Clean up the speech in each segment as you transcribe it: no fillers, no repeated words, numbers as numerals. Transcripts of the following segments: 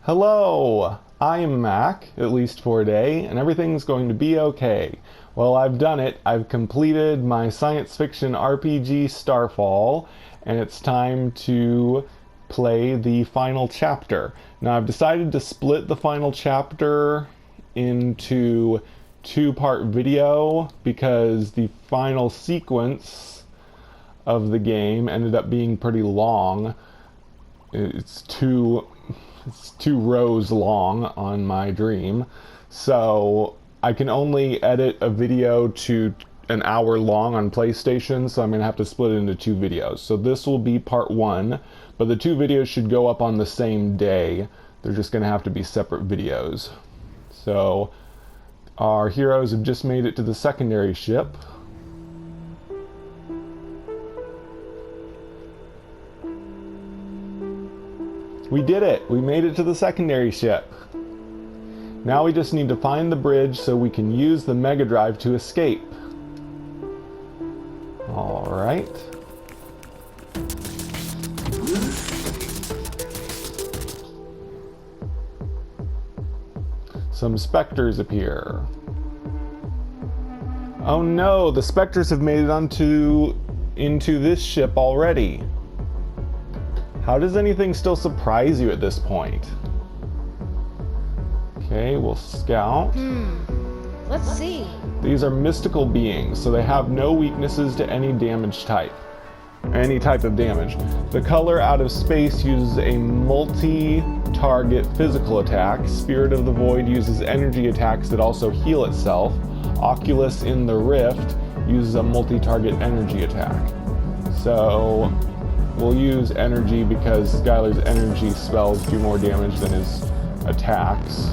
Hello, I'm Mac, at least for a day, and everything's going to be okay. Well, I've done it. I've completed my science fiction RPG Starfall, and it's time to play the final chapter. Now, I've decided to split the final chapter into two-part video because the final sequence of the game ended up being pretty long. It's two rows long on my dream, so I can only edit a video to an hour long on PlayStation, so I'm gonna have to split it into two videos. So this will be part one, but the two videos should go up on the same day. They're just gonna have to be separate videos. So our heroes have just made it to the secondary ship. We did it! We made it to the secondary ship. Now we just need to find the bridge so we can use the Mega Drive to escape. Alright. Some specters appear. Oh no, the specters have made it into this ship already. How does anything still surprise you at this point? Okay, we'll scout. Let's see. These are mystical beings, so they have no weaknesses to any damage type. Any type of damage. The color out of space uses a multi-target physical attack. Spirit of the Void uses energy attacks that also heal itself. Oculus in the Rift uses a multi-target energy attack. So we'll use energy because Skylar's energy spells do more damage than his attacks.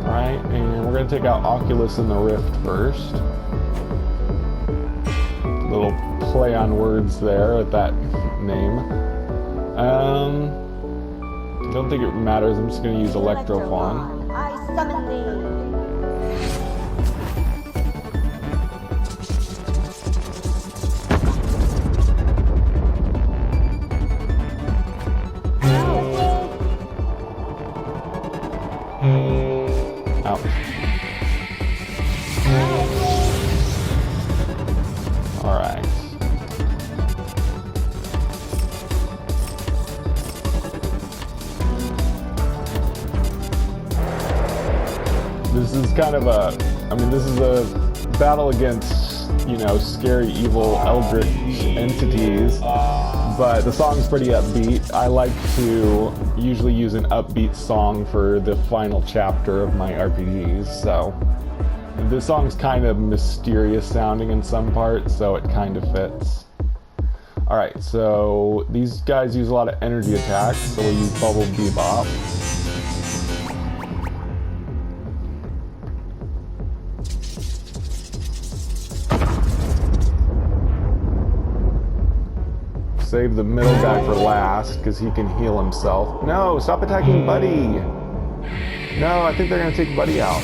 Alright, and we're going to take out Oculus in the Rift first. A little play on words there with that name. I don't think it matters, I'm just going to use Electrophon. I summon thee. Ouch. Alright. This is kind of this is a battle against, scary, evil, eldritch entities, but the song's pretty upbeat. I like to usually use an upbeat song for the final chapter of my RPGs, so this song's kind of mysterious sounding in some parts, so it kind of fits. Alright, so these guys use a lot of energy attacks, so we'll use Bubble Bebop. Save the middle guy for last, because he can heal himself. No, stop attacking Buddy! No, I think they're going to take Buddy out.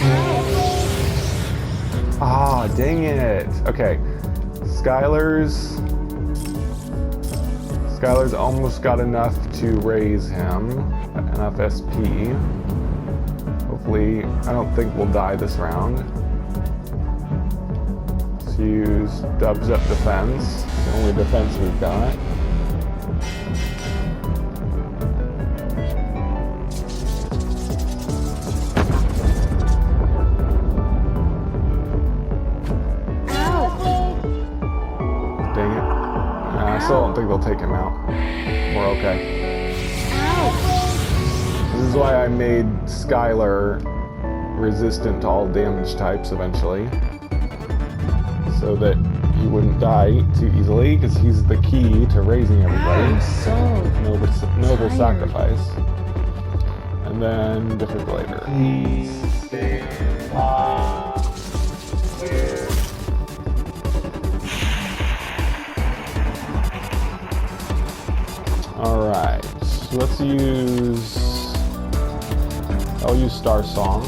Ah, dang it! Okay, Skylar's almost got enough to raise him. Enough SP. Hopefully, I don't think we'll die this round. Let's use Dubs Up Defense. The only defense we've got. I still don't think they'll take him out. We're okay. This is why I made Skylar resistant to all damage types eventually. So that he wouldn't die too easily, because he's the key to raising everybody. Noble sacrifice. And then Defibrillator. Alright, so let's I'll use Star Song.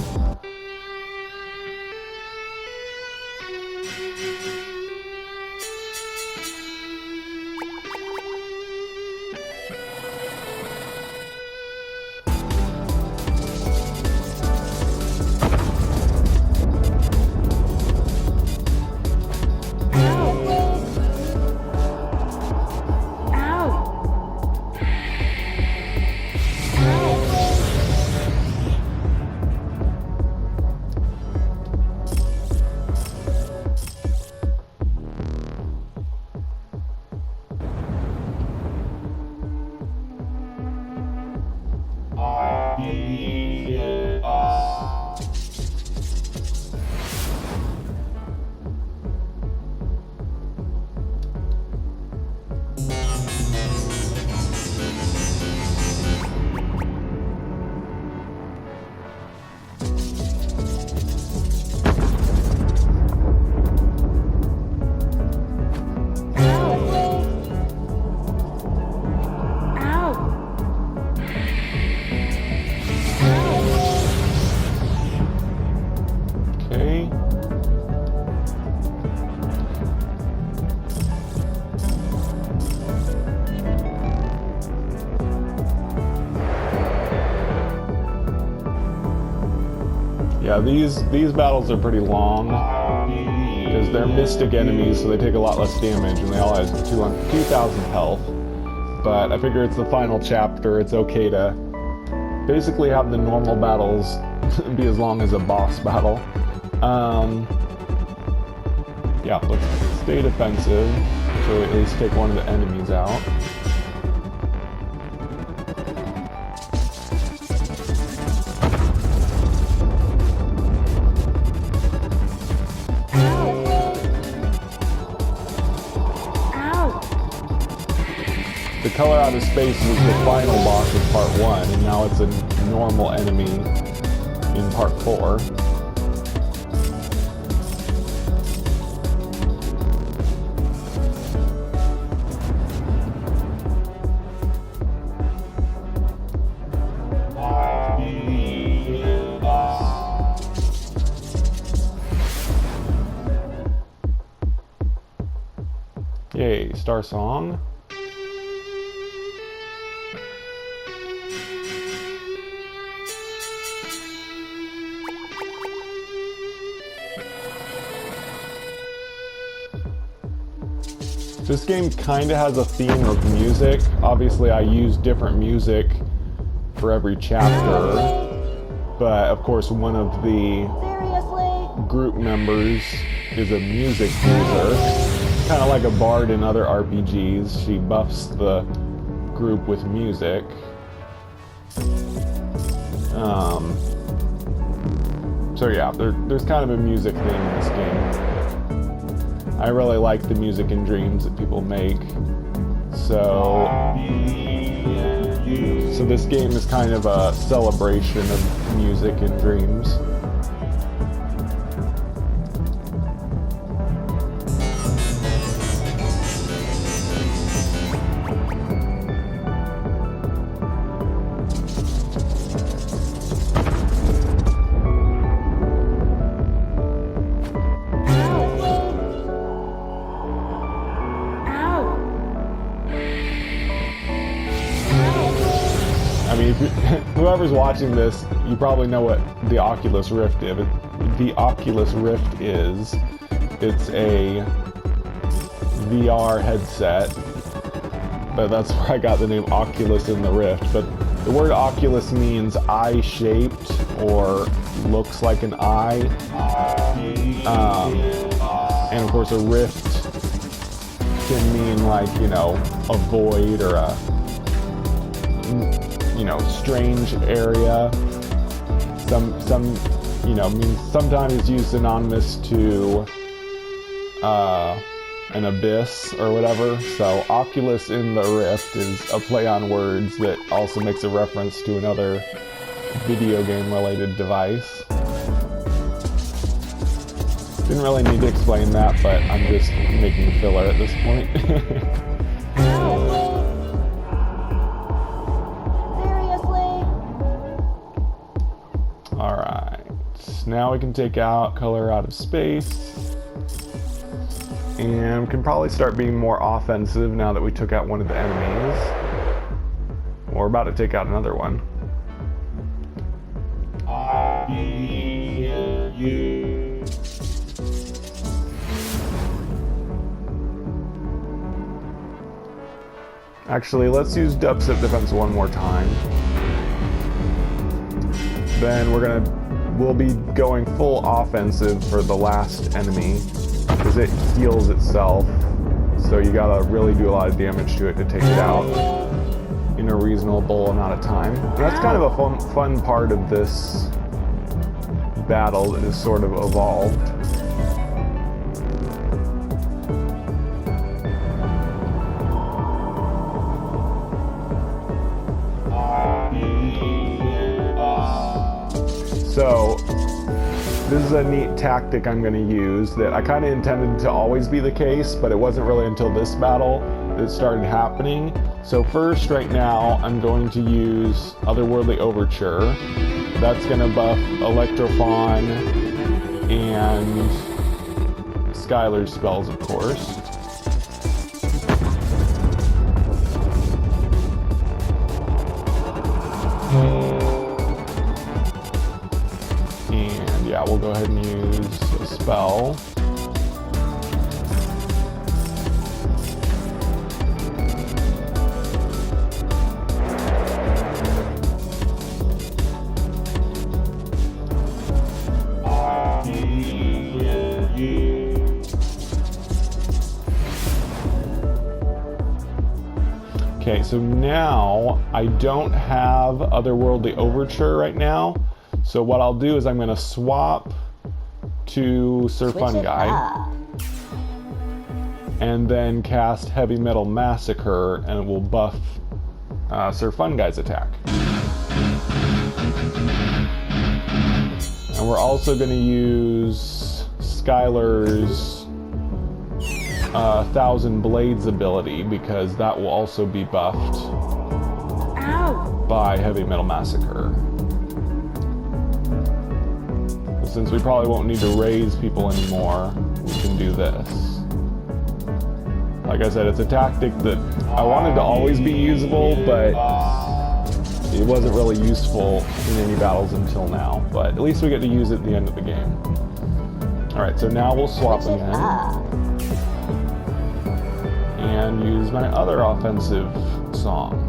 Yeah, these battles are pretty long because they're mystic enemies, so they take a lot less damage, and they all have 2,000 health. But I figure it's the final chapter. It's okay to basically have the normal battles be as long as a boss battle. Yeah, let's stay defensive, so we at least take one of the enemies out. The color out of space was the final boss of part 1, and now it's a normal enemy in part 4. Yay, Star Song. This game kind of has a theme of music. Obviously, I use different music for every chapter, but of course, one of the group members is a music user. Kind of like a bard in other RPGs. She buffs the group with music. So yeah, there's kind of a music theme in this game. I really like the music in Dreams that people make. So this game is kind of a celebration of music in Dreams. I mean, whoever's watching this, you probably know what the Oculus Rift is. The Oculus Rift is. It's a VR headset, but that's where I got the name Oculus in the Rift. But the word Oculus means eye-shaped or looks like an eye. And of course, a rift can mean like, you know, a void or a, you know, strange area. Some, you know, means sometimes it's used synonymous to an abyss or whatever. So Oculus in the Rift is a play on words that also makes a reference to another video game related device. Didn't really need to explain that, but I'm just making filler at this point. Alright, now we can take out color out of space. And we can probably start being more offensive now that we took out one of the enemies. We're about to take out another one. Actually, let's use dubstep defense one more time. Then we'll be going full offensive for the last enemy, because it heals itself, so you gotta really do a lot of damage to it to take it out in a reasonable amount of time. And that's kind of a fun part of this battle that is sort of evolved. So, this is a neat tactic I'm going to use that I kind of intended to always be the case, but it wasn't really until this battle that it started happening. So first, right now, I'm going to use Otherworldly Overture. That's going to buff Electrophon and Skylar's spells, of course. And go ahead and use a spell. Okay, so now I don't have Otherworldly Overture right now. So what I'll do is I'm going to swap to Sir Fun Guy and then cast Heavy Metal Massacre, and it will buff Sir Fun Guy's attack. And we're also going to use Skylar's Thousand Blades ability, because that will also be buffed by Heavy Metal Massacre. But since we probably won't need to raise people anymore, we can do this. Like I said, it's a tactic that I wanted to always be usable, but it wasn't really useful in any battles until now. But at least we get to use it at the end of the game. Alright, so now we'll swap again. And use my other offensive song.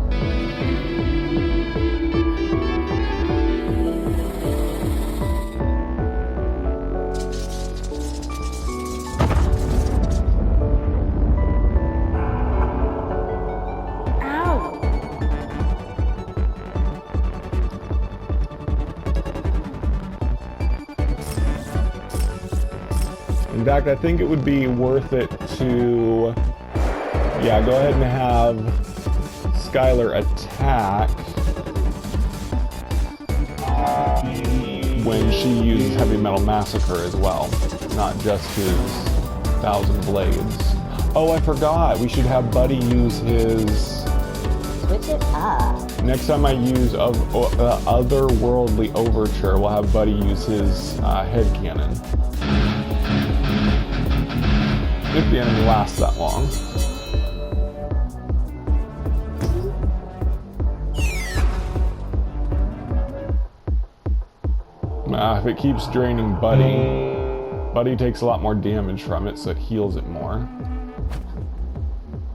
In fact, I think it would be worth it to, yeah, go ahead and have Skylar attack when she uses Heavy Metal Massacre as well, not just his Thousand Blades. Oh, I forgot. We should have Buddy use his... Switch it up. Next time I use Otherworldly Overture, we'll have Buddy use his head cannon. If the enemy lasts that long. If it keeps draining Buddy takes a lot more damage from it, so it heals it more.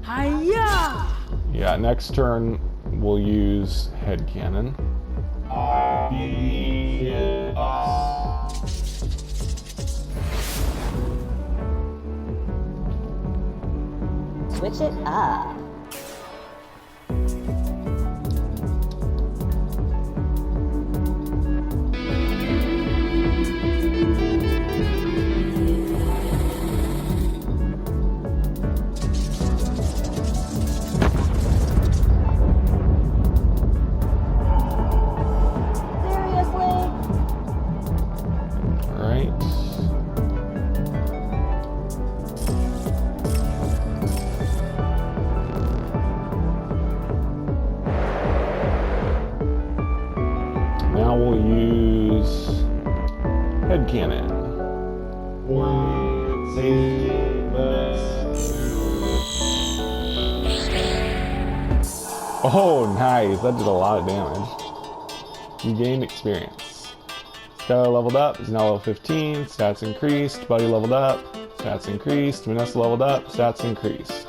Hiya! Yeah, next turn we'll use head cannon. Switch it up. Now we'll use head cannon. Oh, nice. That did a lot of damage. You gained experience. Skylar leveled up, is now level 15, stats increased. Buddy leveled up, stats increased. Vanessa leveled up, stats increased.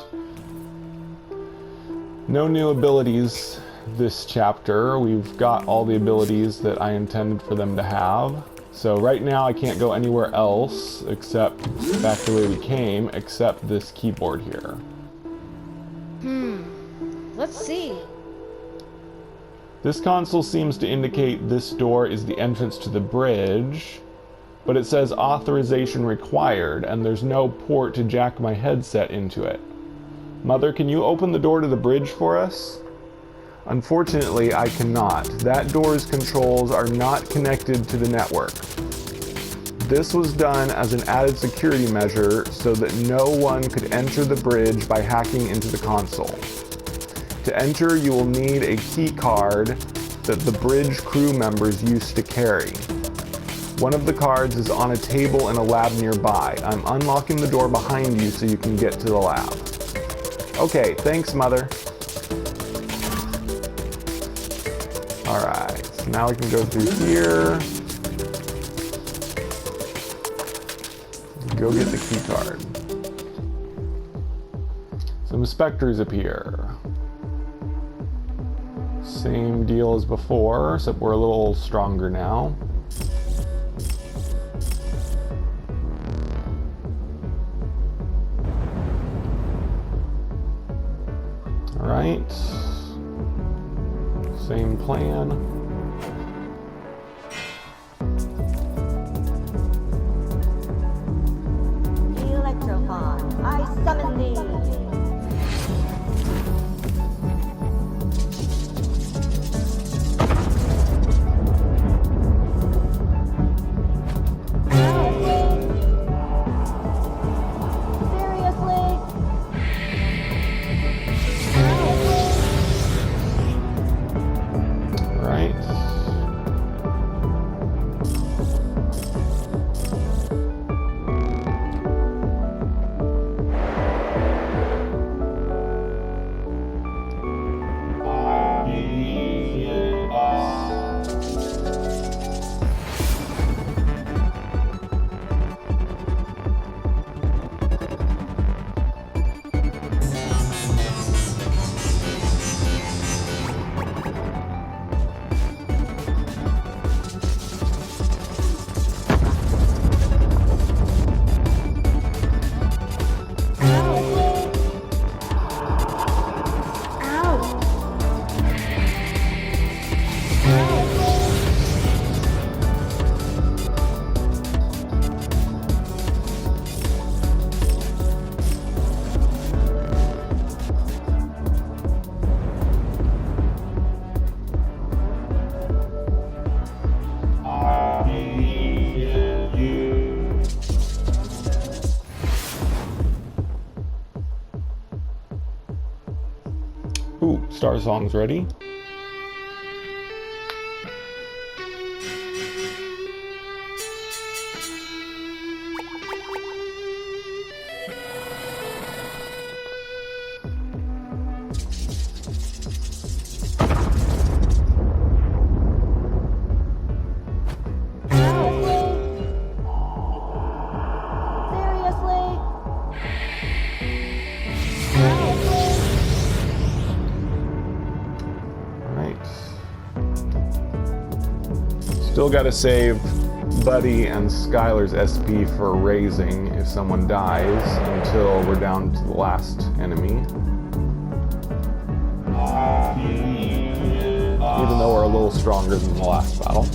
No new abilities this chapter. We've got all the abilities that I intended for them to have. So right now I can't go anywhere else except back the way we came, except this keyboard here. Let's see. This console seems to indicate this door is the entrance to the bridge, but it says authorization required, and there's no port to jack my headset into it. Mother, can you open the door to the bridge for us? Unfortunately, I cannot. That door's controls are not connected to the network. This was done as an added security measure so that no one could enter the bridge by hacking into the console. To enter, you will need a key card that the bridge crew members used to carry. One of the cards is on a table in a lab nearby. I'm unlocking the door behind you so you can get to the lab. Okay, thanks, Mother. Alright, so now we can go through here. go get the key card. Some specters appear. Same deal as before, except we're a little stronger now. Alright. Same plan. I summon thee. Ooh, Star Song's ready. Still gotta save Buddy and Skylar's SP for raising if someone dies until we're down to the last enemy. Even though we're a little stronger than the last battle.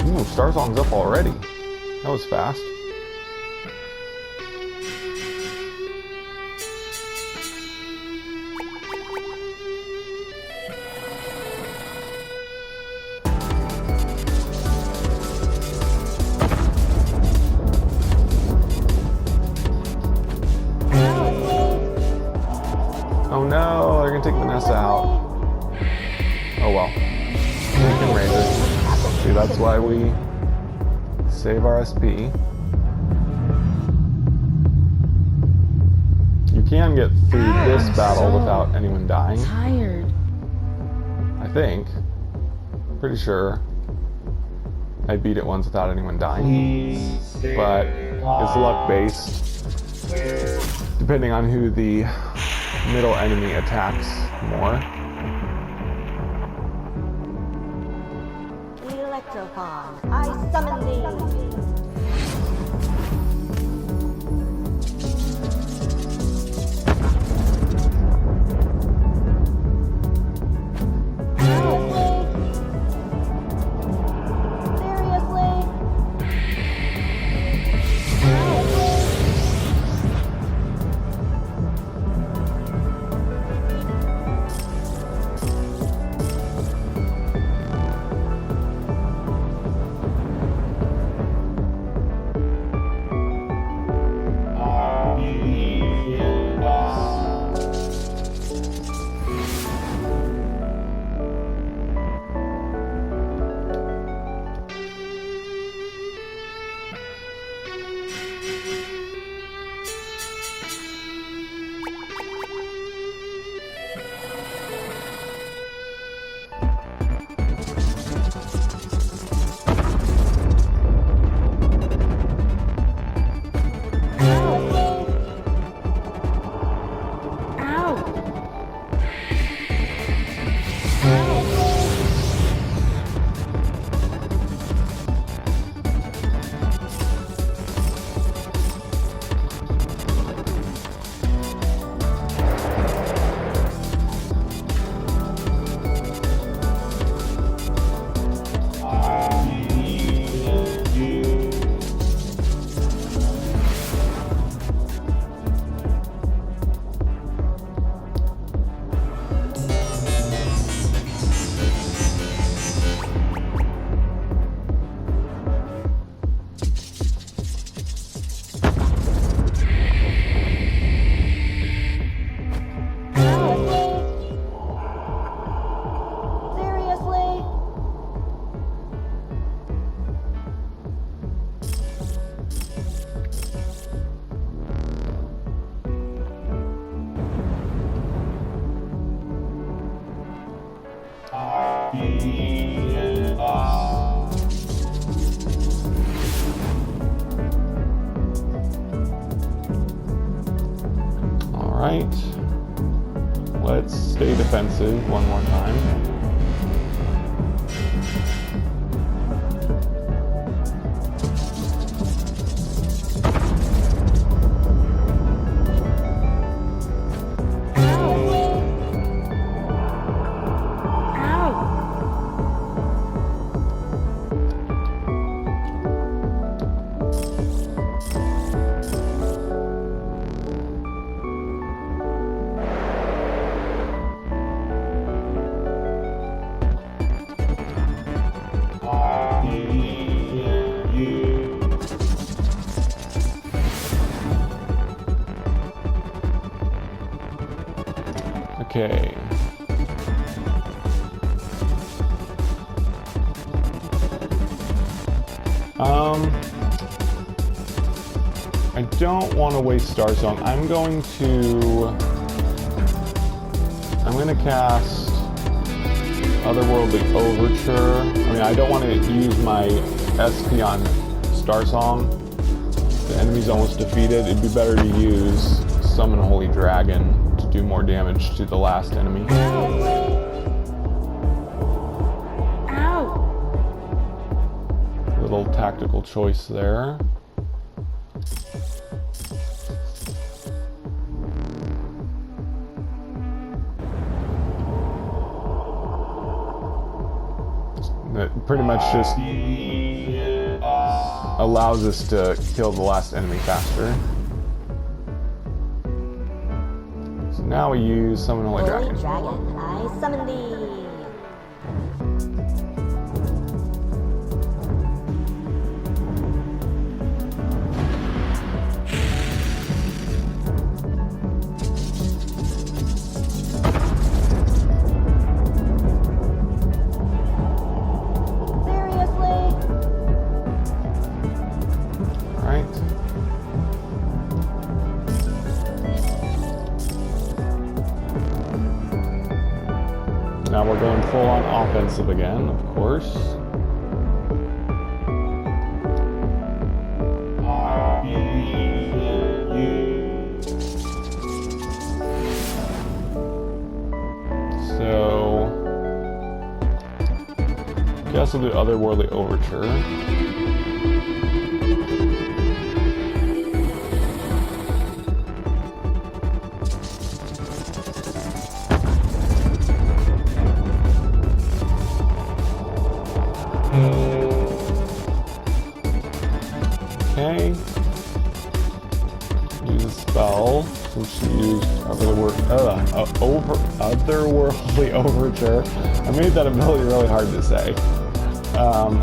Ooh, Star Song's up already. That was fast. Oh no, they're gonna take Vanessa out. Oh well. We can raise her. See, that's why we save our SP. You can get through this battle without anyone dying. Tired. I think. Pretty sure I beat it once without anyone dying. But it's luck based. Depending on who the middle enemy attacks more. Electropod, I summon thee. Alright. Let's stay defensive one more time. Okay. I don't want to waste Star Song. I'm going to cast Otherworldly Overture. I mean, I don't want to use my SP on Star Song. The enemy's almost defeated. It'd be better to use Summon Holy Dragon to do more damage to the last enemy. Ow! Little tactical choice there. That pretty much just allows us to kill the last enemy faster. So now we use Summon Holy Dragon. Dragon, I summon thee. Now we're going full on offensive again, of course. So, I guess we'll do Otherworldly Overture. Okay. Use a spell, since she used Otherworldly Overture. I made that ability really hard to say.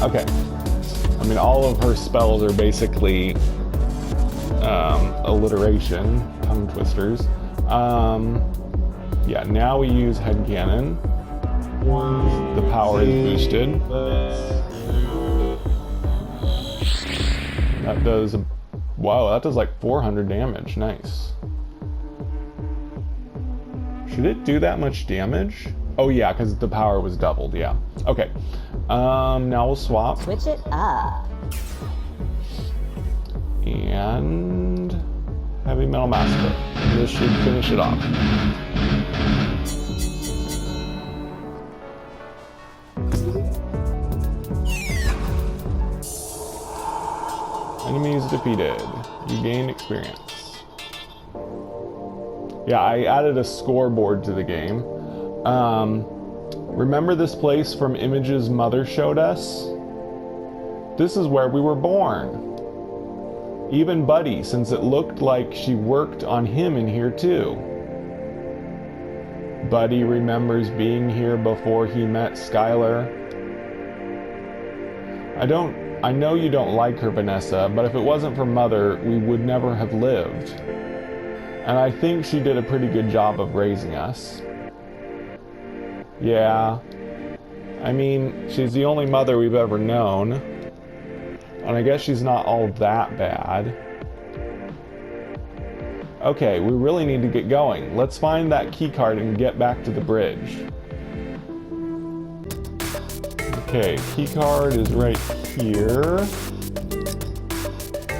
Okay. I mean, all of her spells are basically alliteration, tongue twisters. Yeah, now we use Head Cannon. The power is boosted. That does, wow, that does like 400 damage. Nice. Should it do that much damage? Oh yeah, because the power was doubled, yeah. Okay. Now we'll swap. Switch it up. And Heavy Metal Massacre. This should finish it off. Enemies defeated. You gain experience. Yeah, I added a scoreboard to the game. Remember this place from images Mother showed us? This is where we were born. Even Buddy, since it looked like she worked on him in here too. Buddy remembers being here before he met Skylar. I know you don't like her, Vanessa, but if it wasn't for Mother, we would never have lived. And I think she did a pretty good job of raising us. Yeah. I mean, she's the only mother we've ever known. And I guess she's not all that bad. Okay, we really need to get going. Let's find that key card and get back to the bridge. Okay, key card is right here.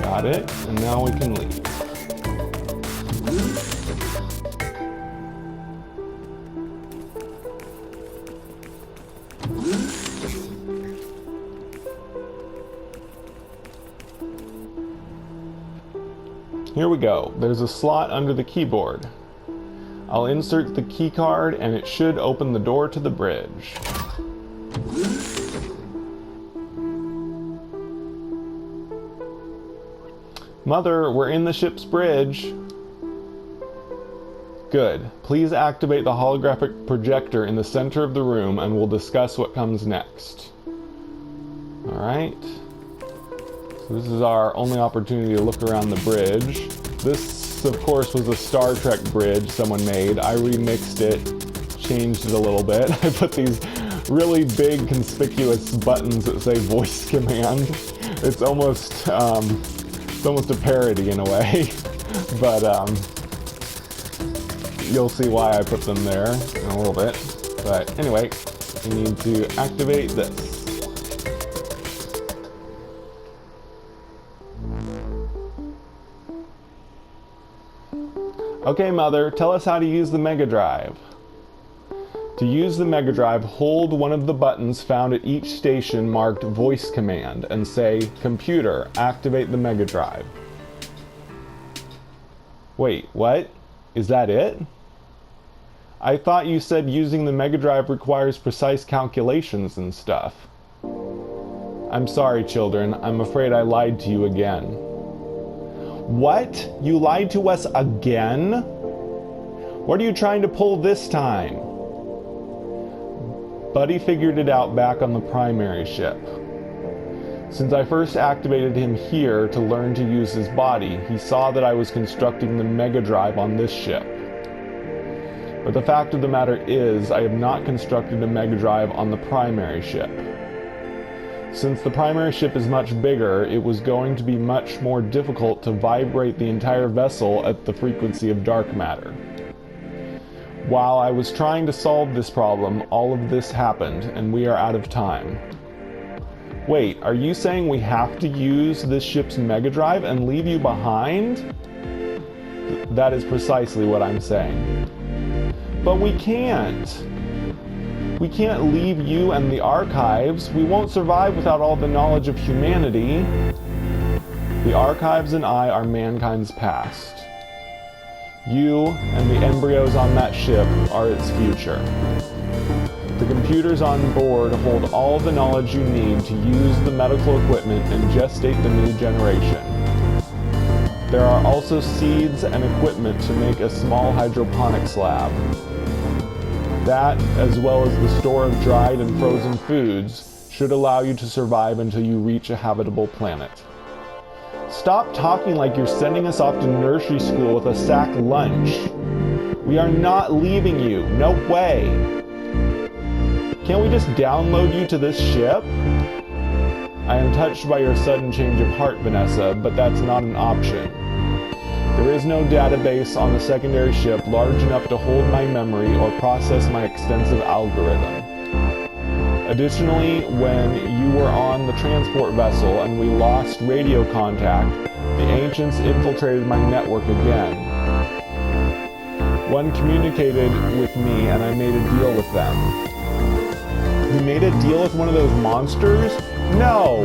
Got it. And now we can leave. Here we go. There's a slot under the keyboard. I'll insert the key card and it should open the door to the bridge. Mother, we're in the ship's bridge. Good. Please activate the holographic projector in the center of the room and we'll discuss what comes next. Alright. So this is our only opportunity to look around the bridge. This, of course, was a Star Trek bridge someone made. I remixed it, changed it a little bit. I put these really big, conspicuous buttons that say voice command. It's almost a parody in a way. But, you'll see why I put them there in a little bit. But anyway, we need to activate this. Okay, Mother, tell us how to use the Mega Drive. To use the Mega Drive, hold one of the buttons found at each station marked Voice Command and say, Computer, activate the Mega Drive. Wait, what? Is that it? I thought you said using the Mega Drive requires precise calculations and stuff. I'm sorry, children. I'm afraid I lied to you again. What? You lied to us again? What are you trying to pull this time? Buddy figured it out back on the primary ship. Since I first activated him here to learn to use his body, he saw that I was constructing the Mega Drive on this ship. But the fact of the matter is, I have not constructed a Mega Drive on the primary ship. Since the primary ship is much bigger, it was going to be much more difficult to vibrate the entire vessel at the frequency of dark matter. While I was trying to solve this problem, all of this happened, and we are out of time. Wait, are you saying we have to use this ship's Mega Drive and leave you behind? That is precisely what I'm saying. But we can't. We can't leave you and the archives. We won't survive without all the knowledge of humanity. The archives and I are mankind's past. You and the embryos on that ship are its future. The computers on board hold all the knowledge you need to use the medical equipment and gestate the new generation. There are also seeds and equipment to make a small hydroponics lab. That, as well as the store of dried and frozen foods, should allow you to survive until you reach a habitable planet. Stop talking like you're sending us off to nursery school with a sack lunch. We are not leaving you. No way. Can't we just download you to this ship? I am touched by your sudden change of heart, Vanessa, but that's not an option. There is no database on the secondary ship large enough to hold my memory or process my extensive algorithm. Additionally, when you were on the transport vessel and we lost radio contact, the ancients infiltrated my network again. One communicated with me and I made a deal with them. You made a deal with one of those monsters? No!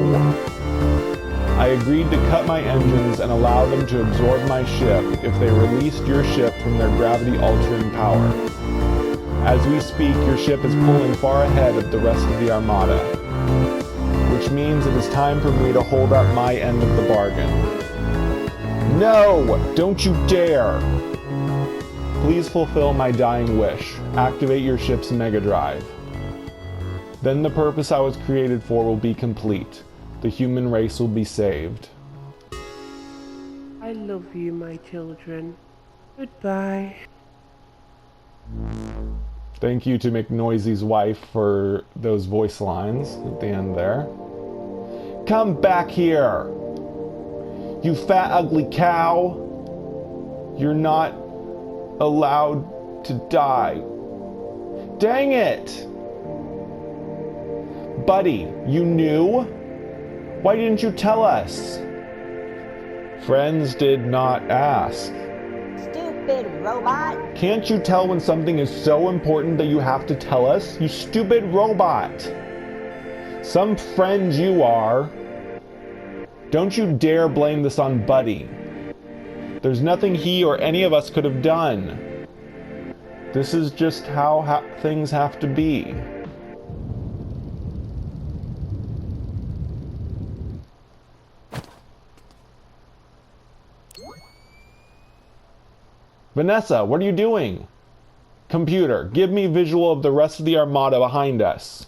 I agreed to cut my engines and allow them to absorb my ship if they released your ship from their gravity-altering power. As we speak, your ship is pulling far ahead of the rest of the Armada, which means it is time for me to hold up my end of the bargain. No! Don't you dare! Please fulfill my dying wish. Activate your ship's Mega Drive. Then the purpose I was created for will be complete. The human race will be saved. I love you, my children. Goodbye. Thank you to McNoisy's wife for those voice lines at the end there. Come back here! You fat, ugly cow! You're not allowed to die. Dang it! Buddy, you knew? Why didn't you tell us? Friends did not ask. Stupid robot. Can't you tell when something is so important that you have to tell us? You stupid robot. Some friend you are. Don't you dare blame this on Buddy. There's nothing he or any of us could have done. This is just how things have to be. Vanessa, what are you doing? Computer, give me visual of the rest of the armada behind us.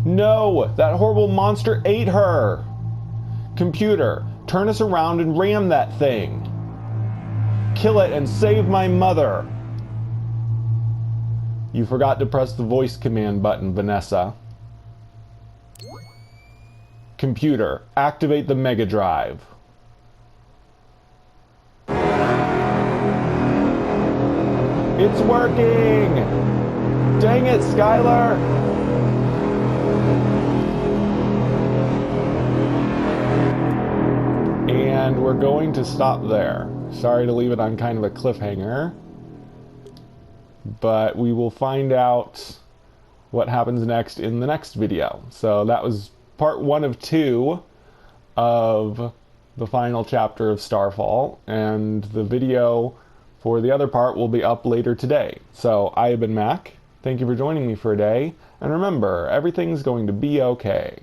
No! That horrible monster ate her! Computer, turn us around and ram that thing! Kill it and save my mother! You forgot to press the voice command button, Vanessa. Computer, activate the Mega Drive. It's working! Dang it, Skylar! And we're going to stop there. Sorry to leave it on kind of a cliffhanger, but we will find out what happens next in the next video. So that was part 1 of 2 of the final chapter of Starfall, and the video for the other part will be up later today. So I have been Mac. Thank you for joining me for a day, and remember, everything's going to be okay.